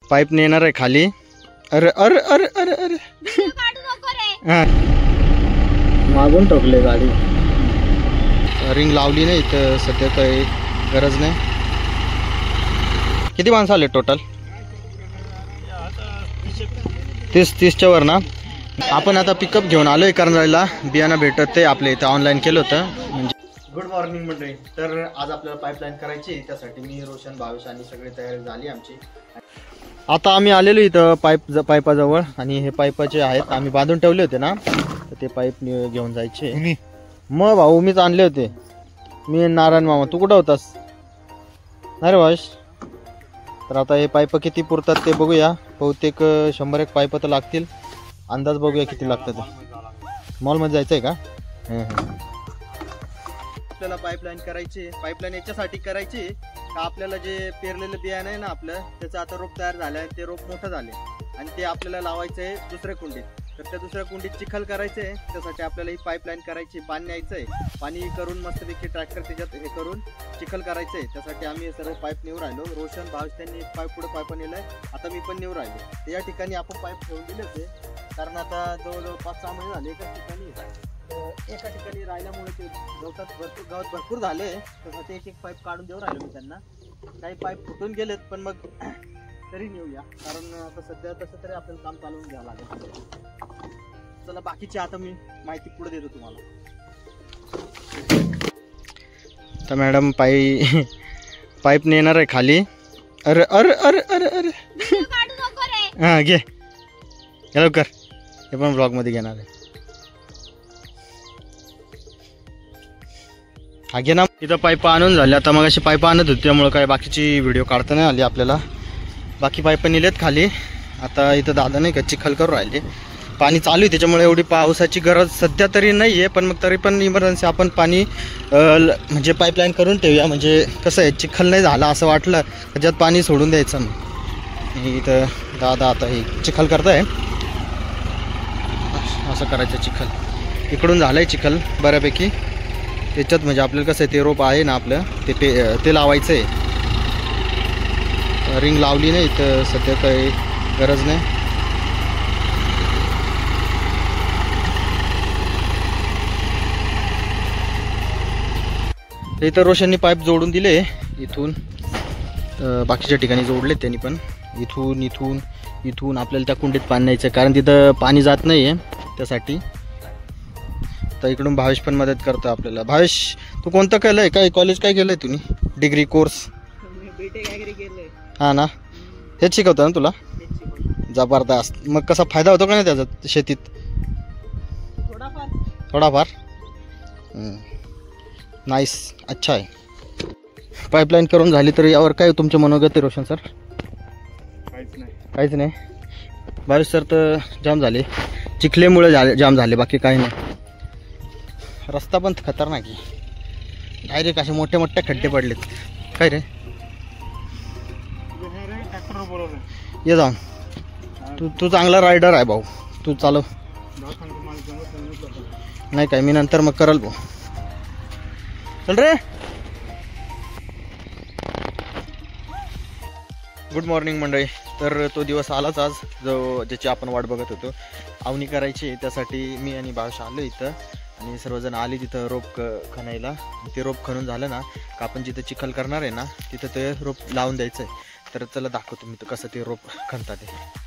Pipe नेणार आहे खाली. अरे अरे अरे अरे अरे हा मागून ठोकले गाडी. रिंग लावली नाही तर सध्या काही गरज नाही. किती माणसं आले टोटल? 30च्या वर ना. आपण आता पिकअप घेऊन आलोय करंजाला. बियाणं भेटत ते आपल्या इथं ऑनलाईन केलं होतं. म्हणजे गुड मॉर्निंग मंडळी. तर आज आपल्याला पाईपलाईन करायची, त्यासाठी मी, रोशन, भावेश आणि सगळी तयारी झाली आमची. आता आम्ही आलेलो इथं पाईपाजवळ आणि हे पाईपाचे आहेत, आम्ही बांधून ठेवले होते ना, तर ते पाईप घेऊन जायचे. मग भाऊ मीच आणले होते, मी नारायण मामा. तू कुठं होतास? नाही रे भावेश. तर आता हे पाईप किती पुरतात ते बघूया. बहुतेक 100-1 पाईप तर लागतील. अंदाज बघूया किती लागतं ते. मॉलमध्ये जायचं आहे का? आपल्याला पाईपलाईन करायची. पाईपलाईन याच्यासाठी करायची का आपल्याला जे पेरलेलं बियाणं आहे ना आपलं, त्याचं आता रोप तयार झालं आहे. ते रोप मोठं झाले आणि ते आपल्याला लावायचं आहे दुसऱ्या कुंडीत. तर त्या दुसऱ्या कुंडीत चिखल करायचं आहे. त्यासाठी आपल्याला ही पाईपलाईन करायची. पाणी न्यायचं आहे, पाणी करून मस्तपैकी ट्रॅक्टर त्याच्यात हे करून चिखल करायचं आहे. त्यासाठी आम्ही सर्व पाईप नेऊ राहिलो. रोशन, भावेश त्यांनी पाईप पुढे पाईप नेलाय. आता मी पण नेऊ राहिलो. तर या ठिकाणी आपण पाईप ठेवून दिले होते, कारण आता जवळजवळ 5-6 महिने झाले एका ठिकाणी राहिल्यामुळे ते गवत भरपूर झाले. त्यासाठी एक पाईप काढून देऊ राहिलो मी त्यांना. काही पाईप फुटून गेलेत, पण मग तरी नेऊया, कारण आता सध्या तसं तरी आपल्याला काम चालवून घ्यावं लागेल. चला बाकीची आता मी माहिती पुढे देतो तुम्हाला. तर मॅडम पाईप नेणार आहे खाली. अरे अरे अरे अरे अरे हा घे लवकर. हे पण ब्लॉग मध्ये घेणार आहे. हा घे ना. इथं पाईप आणून झाले. आता मग अशी पाईप आणत होती, त्यामुळे काय बाकीची व्हिडिओ काढता नाही आली आपल्याला. बाकी पाईप नेलेत खाली. आता इथं दादा नाही का चिखल करून राहिले. पाणी चालू आहे, त्याच्यामुळे एवढी पावसाची गरज सध्या तरी नाही आहे, पण मग तरी पण इमर्जन्सी आपण पाणी म्हणजे पाईपलाईन करून ठेवूया. म्हणजे कसं आहे, चिखल नाही झाला असं वाटलं त्याच्यात पाणी सोडून द्यायचं. मग इथं दादा आता हे चिखल करताय. असं करायचं चिखल. इकडून झालंय चिखल बऱ्यापैकी. त्याच्यात म्हणजे आपल्याला कसं आहे, ते रोप आहे ना आपलं, ते लावायचं आहे. रिंग लावली नाही तर सध्या काही गरज नाही. इथं रोशननी पाईप जोडून दिले इथून. बाकीच्या ठिकाणी जोडले त्यांनी पण. इथून इथून इथून आपल्याला त्या कुंडीत पाणी न्यायचं, कारण तिथं पाणी जात नाही आहे त्यासाठी. तर इकडून भावेश पण मदत करतो आपल्याला. भावेश, तू कोणतं केलं आहे? काय कॉलेज काय केलं आहे तुम्ही? Degree course? हां ना. हेच शिकवतं ना तुला? जबरदस्त. मग कसा फायदा होतो का नाही त्याचा शेतीत? थोडाफार. नाईस, अच्छा आहे. पाईपलाईन करून झाली तर यावर काय तुमचे मनोगत आहे रोशन सर? काहीच नाही. भावेश सर तर जाम झाले, चिखलेमुळे जाम झाले, बाकी काही नाही. रस्ता पण खतरनाक आहे. डायरेक्ट असे मोठे मोठे खड्डे पडलेत. काय रे, ये जाऊन. तू चांगला रायडर आहे भाऊ, तू चालव. नाही काय, मी नंतर मग करल भाऊ. चल रे. गुड मॉर्निंग मंडळी. तर तो दिवस आलाच आज, ज्याची आपण वाट बघत होतो. आवनी करायची, त्यासाठी मी आणि भावेश आलो इथं. आणि सर्वजण आले तिथं रोप खणायला. ते रोप खणून झालं ना का आपण जिथं चिखल करणार आहे ना, तिथं ते रोप लावून द्यायचं आहे. तर चला दाखवतो मी कसं ते रोप खणतात ते.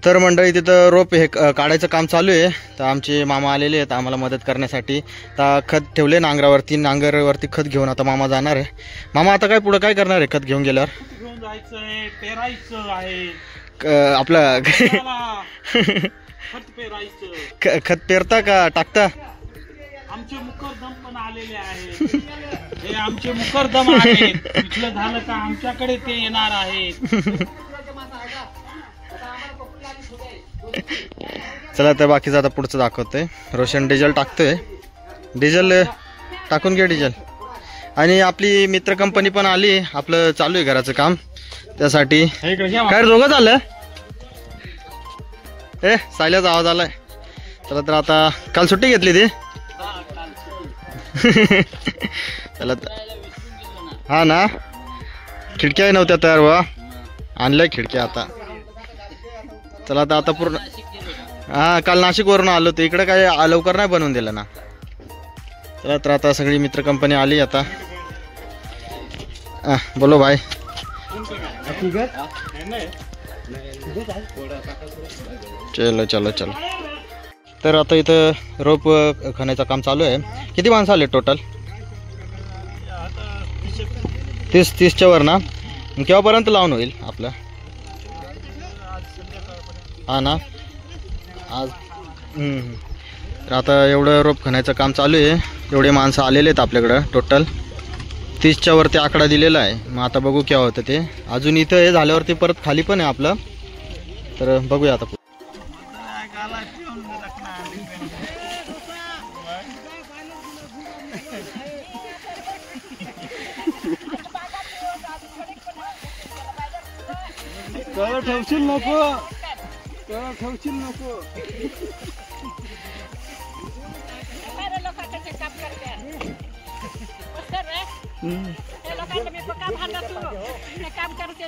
तर मंडळी तिथं रोप हे काढायचं काम चालू आहे. तर आमचे मामा आलेले आहेत आम्हाला मदत करण्यासाठी. तर खत ठेवले नांगरावरती, नांगरावरती खत घेऊन आता मामा जाणार आहे. मामा आता काय पुढे काय करणार आहे? खत घेऊन गेल्यावर घेऊन जायचंय, पेरायचं आहे आपलं. खत पेरायचं. खत पेरता का टाकता? आमचे मुकरदम पण आलेले आहेत. हे आमचे मुकरदम आहेत. इथलं झालं का आमच्याकडे ते येणार आहेत. चला तर बाकीचं आता पुढचं दाखवतोय. रोशन डिझेल टाकतोय. डिझेल टाकून घे डिझेल. आणि आपली मित्र कंपनी पण आली. आपलं चालू आहे घराचं काम, त्यासाठी काय दोघं झालं. सायल्याचा आवाज आलाय. चला तर आता काल सुट्टी घेतली ती. चला हा ना, खिडक्या नव्हत्या तयार व्हा, आणल्या खिडक्या आता. चला तर आता पूर्ण हा काल नाशिक वरून आलो होतो. इकडे काय लवकर नाही बनवून दिलं ना. चला तर आता सगळी मित्र कंपनी आली आता. बोलो भाई. चलो चलो चलो. तर आता इथं रोप खणायचं काम चालू आहे. किती माणसं आले टोटल? 30च्या वर ना. केव्हापर्यंत लावून होईल आपलं? हा ना आज. तर आता एवढं रोप खणायचं काम चालू आहे. एवढे माणसं आलेले आहेत आपल्याकडं. टोटल 30च्या वरती आकडा दिलेला आहे. मग आता बघू केव्हा होतं ते. अजून इथं हे झाल्यावरती परत खाली पण आहे आपलं. तर बघूया आता. ठेवशील नको, ठेवशील नको. काम करते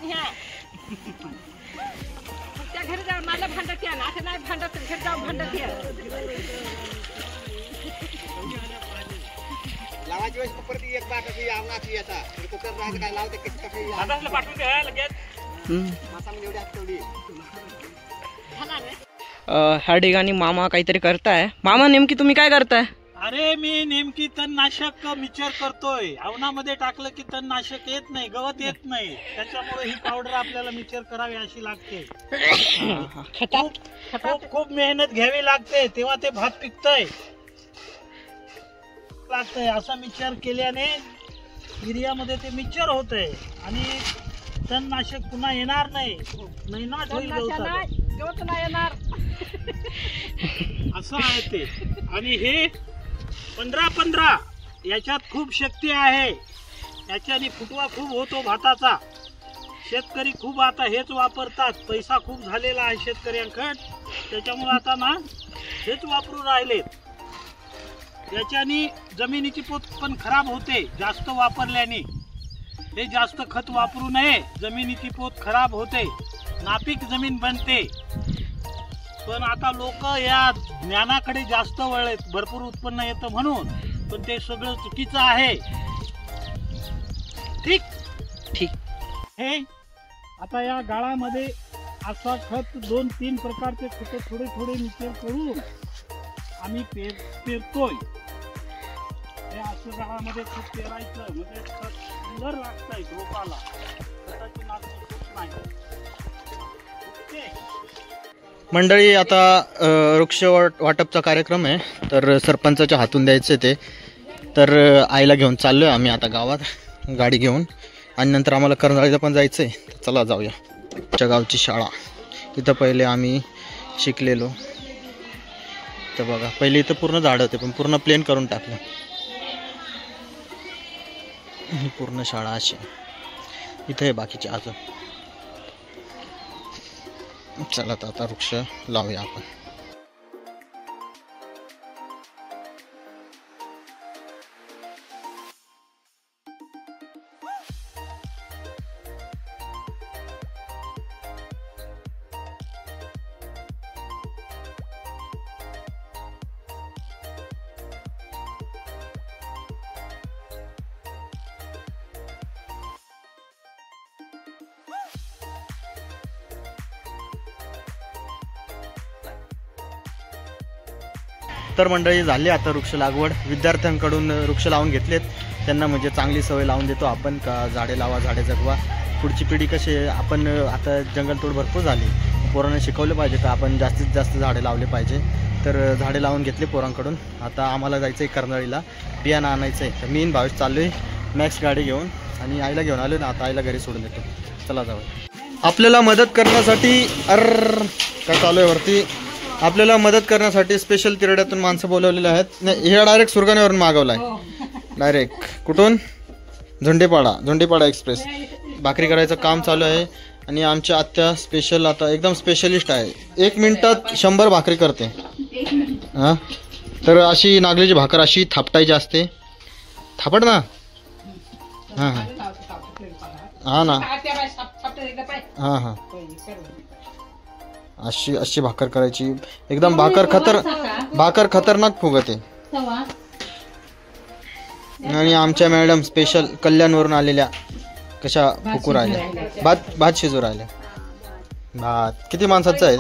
त्या घरी जाऊन मला भांडत या ना, असं नाही भांडत, घरी जाऊन भांडत या. लावायची वेळेस परत एक बाटली आवनाची येता कुकर राहते काय लावते किती टाकायची आदासला पाठवून द्या लगेच. मसाला एवढी असते तेवढी. ह्या ठिकाणी मामा काहीतरी करताय. मामा नेमकी तुम्ही काय करताय? अरे मी नेमकी तणनाशक मिक्सर करतोय. आवनामध्ये टाकलं की तणनाशक येत नाही, गवत येत नाही. त्याच्यामुळे ही पावडर आपल्याला मिक्सर करावी अशी लागते. खूप मेहनत घ्यावी लागते, तेव्हा ते भात पिकतय लागतंय. असा मिक्सर केल्याने एरियामध्ये ते मिक्सर होतंय आणि तणनाशक पुन्हा येणार नाही. नाश होईल गवत नाही येणार. असं आहे ते. आणि हे 15-15 याच्यात खूप शक्ती आहे. याच्याने फुटवा खूप होतो भाताचा. शेतकरी खूप आता हेच वापरतात. पैसा खूप झालेला आहे शेतकऱ्यांकडे, त्याच्यामुळे आता ना हेच वापरून राहिलेत. याच्याने जमिनीची पोत पण खराब होते जास्त वापरल्याने. हे जास्त खत वापरू नये, जमिनीची पोत खराब होते, नापीक जमीन बनते. पण आता लोक या ज्ञानाकडे जास्त वळलेत, भरपूर उत्पन्न येतं म्हणून. पण ते सगळं चुकीचं आहे. ठीक ठीक. हे आता या गाळामध्ये असा खत 2-3 प्रकारचे खत थोडे थोडे मिक्सर करून आम्ही पेरतोय. हे असं गाळामध्ये खत पेरायचं म्हणजे खत सुंदर लागतंय रोपाला. खताची नाचणी होत नाही. मंडळी आता वृक्ष वाटपचा कार्यक्रम आहे. तर सरपंचाच्या हातून द्यायचं ते. तर आईला घेऊन चाललो आहे आम्ही आता गावात गाडी घेऊन. आणि नंतर आम्हाला करंजाळीला पण जायचं आहे. चला जाऊया. आमच्या गावची शाळा इथं पहिले आम्ही शिकलेलो. तर बघा पहिले इथं पूर्ण झाड होते पण पूर्ण प्लेन करून टाकलं. ही पूर्ण शाळा अशी. इथं आहे बाकीचे अजून. चला तर आता वृक्ष लावूया आपण. तर मंडळी झाली आता वृक्ष लागवड. विद्यार्थ्यांकडून वृक्ष लावून घेतलेत. त्यांना म्हणजे चांगली सवय लावून देतो आपण का झाडे लावा झाडे जगवा. पुढची पिढी कशी आहे, आपण आता जंगलतोड भरपूर झाली, पोरांना शिकवलं पाहिजे का आपण जास्तीत जास्त झाडे लावले पाहिजे. तर झाडे लावून घेतले पोरांकडून. आता आम्हाला जायचं आहे करंजाळीला, बियाणं आणायचं आहे. तर मी भावेश चाललो आहे मॅक्स गाडी घेऊन आणि आईला घेऊन आलो ना. आता आईला घरी सोडून देतो. चला जाऊ. आपल्याला मदत करण्यासाठी काय चालू आहे वरती, आपल्याला मदत करण्यासाठी स्पेशल तिरड्यातून माणसं बोलवलेले आहेत. नाही, हे डायरेक्ट सुरगाण्यावरून मागवलाय. डायरेक्ट कुठून? झोंडेपाडा एक्सप्रेस. भाकरी करायचं काम चालू आहे आणि आमच्या आत्या स्पेशल आता एकदम स्पेशलिस्ट आहे. 1 मिनिटात 100 भाकरी करते. हां, तर अशी नागलीची भाकर अशी थापटायची असते. थापड ना. हां हां हां ना. हां हां, अशी अशी भाकर करायची. एकदम भाकर खतरनाक फुगते. आणि आमच्या मॅडम स्पेशल कल्याणवरून आलेल्या कशा फुकू राहिल्या. भात शिजू राहिल्या. भात किती माणसाचं आहे?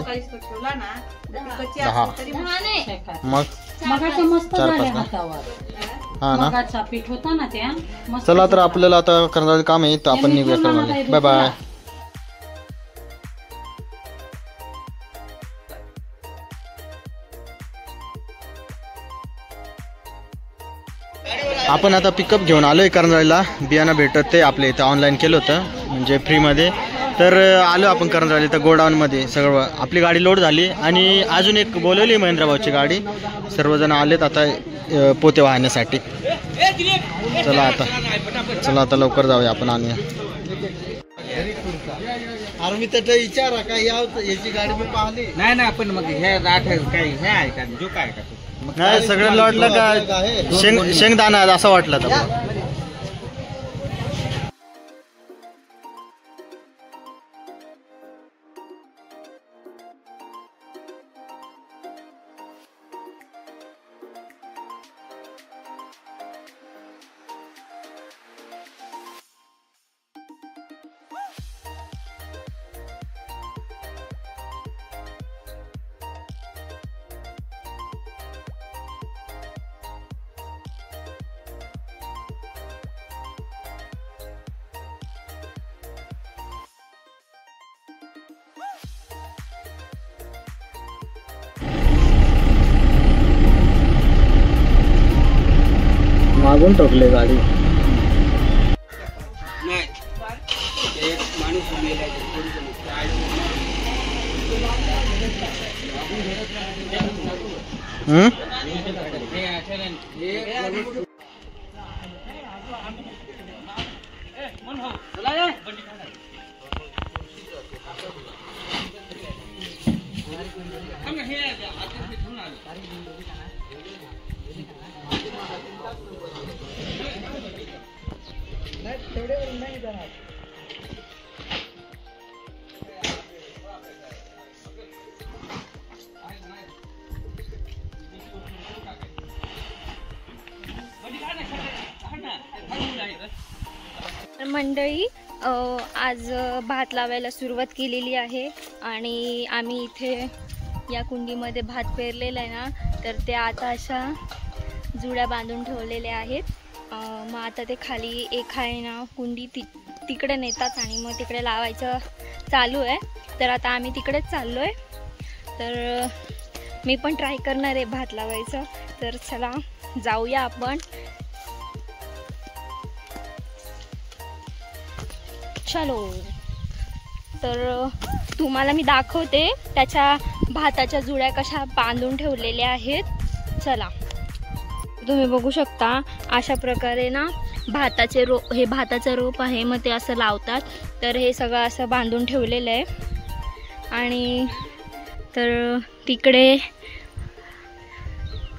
10. मग 4-5 ना. हा ना. चला तर आपल्याला आता करण्याचं काम आहे, तर आपण निघूया करणार. Bye bye. आपण आता पिकअप घेऊन आलोय करंजाळीला. बियाणं भेटत ते आपल्या इथं ऑनलाईन केलं होतं म्हणजे फ्रीमध्ये. तर आलो आपण करंजाळी तर गोडाऊनमध्ये सगळं आपली गाडी लोड झाली आणि अजून एक बोलवली महेंद्रभाऊची गाडी. सर्वजण आलेत आता पोते वाहण्यासाठी. चला आता लवकर जाऊया आपण. आणूया. अरे मी त्याचा विचारा काय याची गाडी मी पाहिली नाही आपण मग हे काही हे आहे का जो काय का नाही, सगळ्यांना वाटलं का शेंगदाणा असं वाटलं तर. मागून ठोकले गाडी. मंडळी, आज भात लावायला सुरुवात केलेली आहे आणि आम्ही इथे या कुंडीमध्ये भात पेरलेला आहे ना, तर ते आता अशा जुड्या बांधून ठेवलेल्या आहेत. मग आता ते खाली एक आहे ना कुंडी तिकडे नेतात आणि मग तिकडे लावायचं चालू आहे. तर आता आम्ही तिकडेच चाललो आहे. तर मी पण ट्राय करणार आहे भात लावायचं. तर चला जाऊया आपण. चलो. तर तुम्हाला मी दाखवते त्याच्या भाताच्या जुड्या कशा बांधून ठेवलेल्या आहेत. चला. तुम्ही बघू शकता अशा प्रकारे ना भाताचे हे भाताचं रोप आहे, मग ते असं लावतात. तर हे सगळं असं बांधून ठेवलेलं आहे. आणि तर तिकडे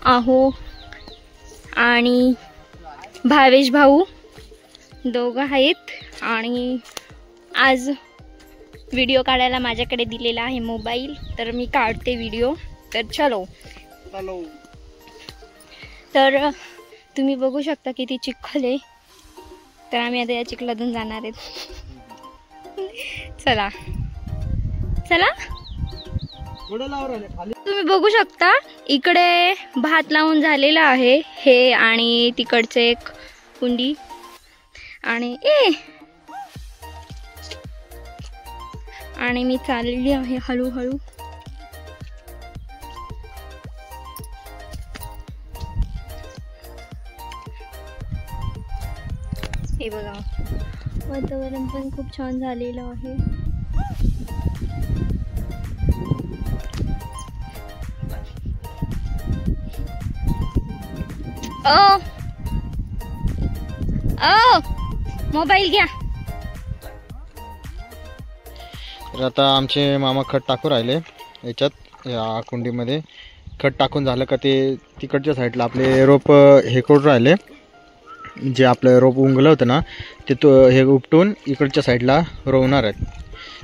आहो आणि भावेश भाऊ दोघं आहेत. आणि आज व्हिडिओ काढायला माझ्याकडे दिलेला आहे मोबाईल, तर मी काढते व्हिडिओ. तर चलो. तर तुम्ही बघू शकता किती चिखल आहे. तर आम्ही आता या चिखलातून जाणार आहेत. चला चला. तुम्ही बघू शकता इकडे भात लावून झालेला आहे हे, आणि तिकडचे एक कुंडी. आणि मी चाललेली आहे हळूहळू. हे बघा वातावरण पण खूप छान झालेलं आहे. ओ ओ मोबाईल घ्या. तर आता आमचे मामा खत टाकू राहिले याच्यात, या कुंडीमध्ये. खत टाकून झालं का ते तिकडच्या साईडला आपले रोप हे करून राहिले. जे आपलं रोप उंगलं होतं ना ते तो हे उपटून इकडच्या साईडला रोवणार आहेत.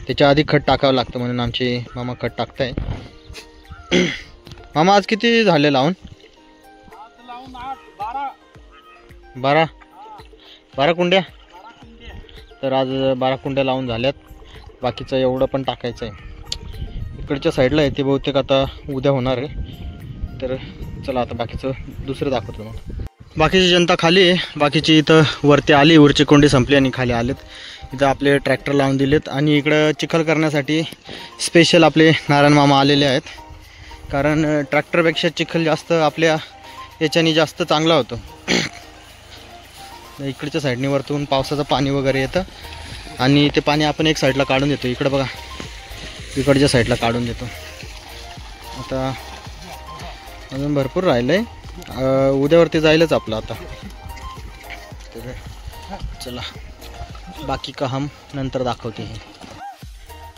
त्याच्या आधी खत टाकावं लागतं म्हणून आमचे मामा खत टाकताय. मामा आज किती झाले लावून? आज लावून 8 12 12 कुंड्या. 12 कुंड्या. तर आज 12 कुंड्या लावून झाल्यात. बाकीचं एवढं पण टाकायचं आहे. इकडच्या साईडला आहे ते बहुतेक आता उद्या होणार आहे. तर चला आता बाकीचं दुसरं दाखवतो मग. बाकीची जनता खाली आहे. बाकीची इथं वरती आली, वरची कोंडी संपली आणि खाली आलेत. इथं आपले ट्रॅक्टर लावून दिलेत आणि इकडं चिखल करण्यासाठी स्पेशल आपले नारायण मामा आलेले आहेत. कारण ट्रॅक्टरपेक्षा चिखल जास्त आपल्या याच्याने जास्त चांगला होतो. इकडच्या साईडने वरतून पावसाचं पाणी वगैरे येतं आणि ते पाणी आपण एक साईडला काढून देतो. इकडं बघा, इकडच्या साईडला काढून देतो. आता अजून भरपूर राहिलं आहे. उद्यावरती जाईलच आपलं आता. तर चला बाकी का हम नंतर दाखवते. हे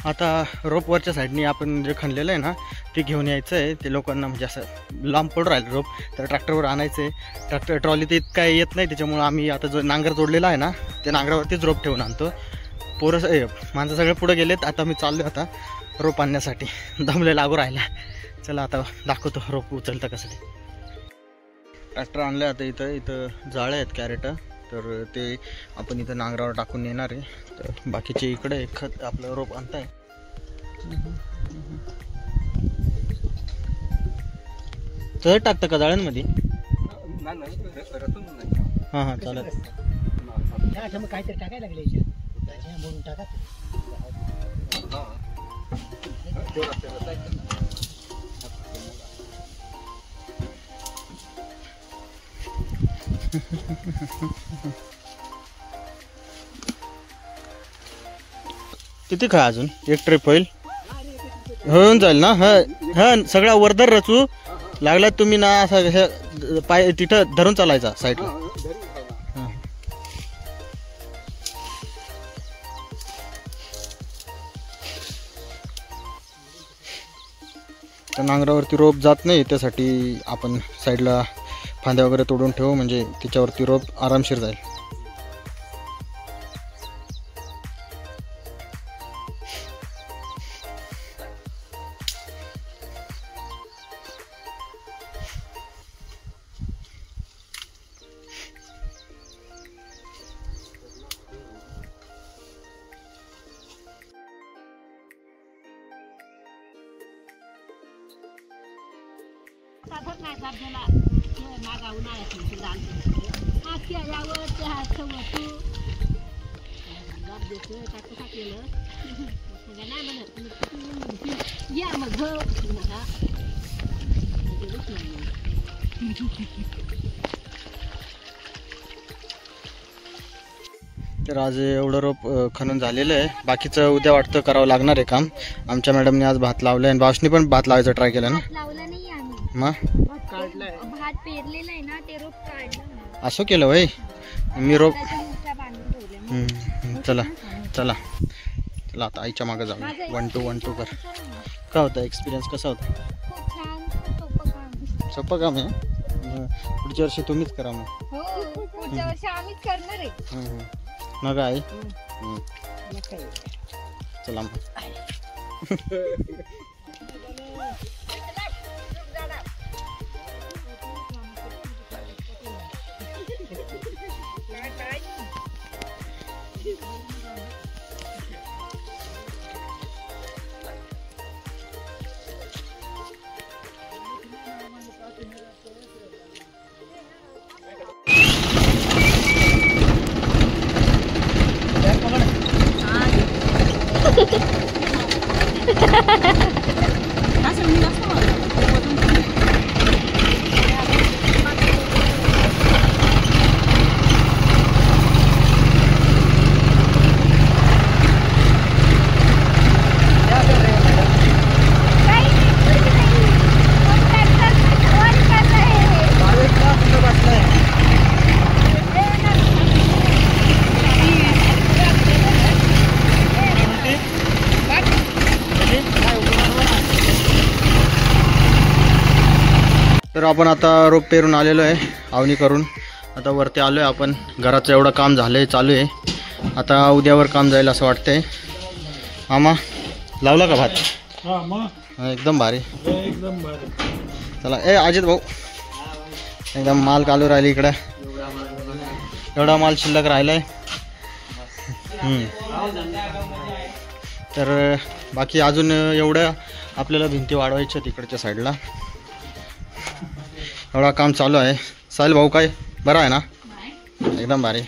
आता रोपवरच्या साईडने आपण जे खणलेलं आहे ना ते घेऊन यायचं आहे. ते लोकांना म्हणजे असं लांब पडून राहिलं रोप, तर ट्रॅक्टरवर आणायचं आहे. ट्रॅक्टर ट्रॉली ते काय येत नाही, त्याच्यामुळं आम्ही आता जो नांगर जोडलेला आहे ना त्या नांगरावरतीच रोप ठेवून आणतो. पोरं माणसं सगळे पुढे गेलेत. आता मी चाललो आता रोप आणण्यासाठी. दमले लागू राहिला. चला आता दाखवतो रोप उचलतं कसं ते. ट्रॅक्टर आणलं आता. इथं जाळे आहेत कॅरेट, तर ते आपण इथं नांगरावर टाकून नेणार आहे. तर बाकीचे इकडे खत आपलं रोप आणताय. सहज टाकतं का जाळ्यांमध्ये? हां हां चालेल. काहीतरी टाकायला लागले बोलून टाका. किती खा अजून? एक ट्रिप होईल, होऊन जाईल ना. हां सगळा वरदर रचू लागला तुम्ही ना. असं पाय तिथं धरून चालायचा साईडला. तर नांगरावरती रोप जात नाही त्यासाठी आपण साईडला फांद्या वगैरे तोडून ठेवू, म्हणजे त्याच्यावरती रोप आरामशीर जाईल. तर आज एवढं रोप खणून झालेलं आहे. बाकीचं उद्या वाटतं करावं लागणार आहे काम. आमच्या मॅडमने आज भात लावलं आहे. बावशनी पण भात लावायचा ट्राय केला ना. लावला नाही आम्ही, मग भात पेरलेला आहे ना ते रोप काढलं. असं केलं वय मी रोप. त्याच्या मुठ्या बांधून ठेवल्या. चला चला चला आता आईच्या मागं जाऊ. 1 2 1 2 कर. काय होता एक्सपिरियन्स, कसा होता? खूप छान, सोपं काम. सोपं काम आहे. पुढच्या वर्षी तुम्हीच करा मग. हो पुढच्या वर्षी आम्हीच करणार आहे. मग आई चला मग. तर आपण आता रोप पेरून आलेलो आहे आवनी करून. आता वरती आलो आहे आपण. घराचं एवढं काम झालं आहे चालू आहे. आता उद्यावर काम जाईल असं वाटतंय. मामा लावला का भात? हा मग एकदम भारी. एकदम भारी. चला ए अजित भाऊ एकदम माल चालू राहिली इकडं. एवढा माल शिल्लक राहिलाय. तर बाकी अजून एवढ्या आपल्याला भिंती वाढवायच्या तिकडच्या साईडला. एवढा काम चालू आहे. साहिल भाऊ काय बरं आहे ना? एकदम भारी.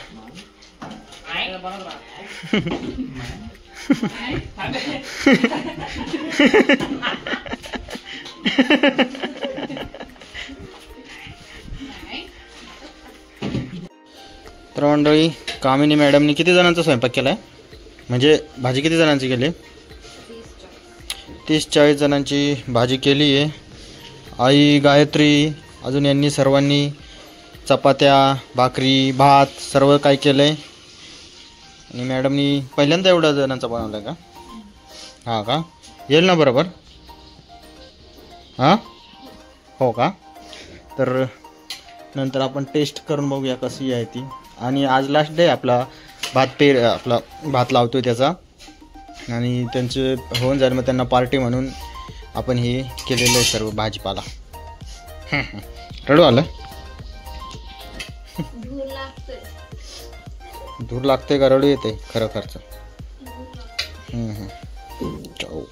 तर मंडळी कामिनी मॅडमनी किती जणांचा स्वयंपाक केला आहे? म्हणजे भाजी किती जणांची केली? 30-40 जणांची भाजी केली आहे. आई गायत्री अजून यांनी सर्वांनी चपात्या भाकरी भात सर्व काय केलं आहे. आणि मॅडमनी पहिल्यांदा एवढ्या जणांचा बनवला आहे का? हां का? येईल ना बरोबर? हां हो का? तर नंतर आपण टेस्ट करून बघूया कशी आहे ती. आणि आज लास्ट डे आपला आपला भात लावतोय त्याचा. आणि त्यांचे होऊन जाईल मग त्यांना पार्टी म्हणून आपण हे केलेलं आहे सर्व भाजीपाला. रडू आलं? धूर लागते का रडू येते खरं खर्च? जाऊ